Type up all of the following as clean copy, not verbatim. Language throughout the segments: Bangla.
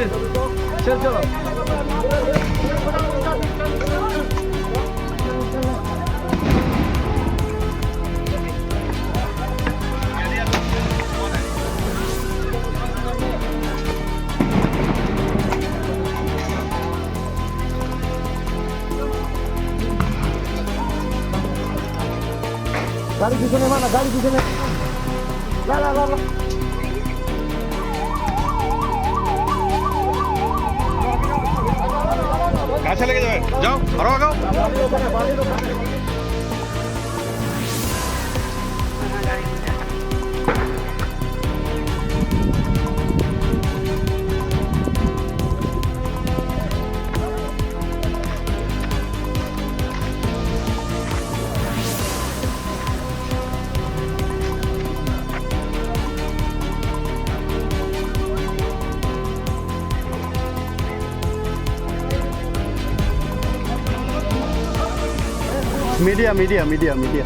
चल चलो गाड़ी पीछे माना गाड़ी पीछे ला ला ला ला কাছে লেগে যাবে যাও আরো আগাও मीडिया मीडिया मीडिया मीडिया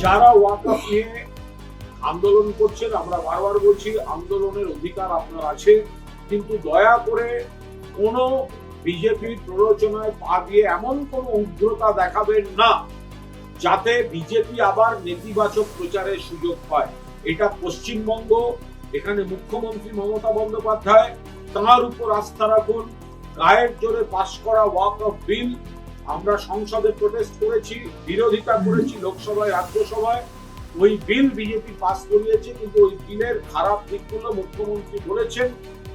যারা ওয়াকফ নিয়ে আন্দোলন করছেন আমরা বারবার বলছি আন্দোলনের অধিকার আপনার আছে, কিন্তু দয়া করে কোনো বিজেপির প্ররোচনায় পা দিয়ে এমন কোনো উগ্রতা দেখাবেন না যাতে বিজেপি আবার নেতিবাচক প্রচারের সুযোগ পায়। এটা পশ্চিমবঙ্গ, এখানে মুখ্যমন্ত্রী মমতা বন্দ্যোপাধ্যায়, তাঁর উপর আস্থা রাখুন। গায়ের জোরে পাশ করা ওয়াকফ বিল আমরা সংসদে প্রোটেস্ট করেছি, বিরোধিতা করেছি লোকসভায়, রাজ্যসভায়। ওই বিল বিজেপি পাস করিয়েছে, কিন্তু ওই বিলের খারাপ দিকগুলো মুখ্যমন্ত্রী বলেছেন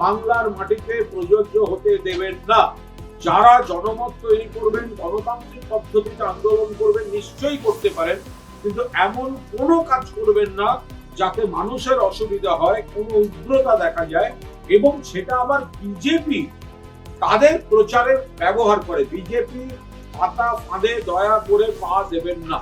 বাংলার মাটিতে প্রযোজ্য হতে দেবেন না। যারা জনমত তৈরি করবেন, গণতান্ত্রিক পদ্ধতিতে আন্দোলন করবেন, নিশ্চয়ই করতে পারেন, কিন্তু এমন কোনো কাজ করবেন না যাতে মানুষের অসুবিধা হয়, কোনো উগ্রতা দেখা যায় এবং সেটা আবার বিজেপি তাদের প্রচারে ব্যবহার করে। বিজেপি পাতা ফাঁদে দয়া করে পা দেবেন না।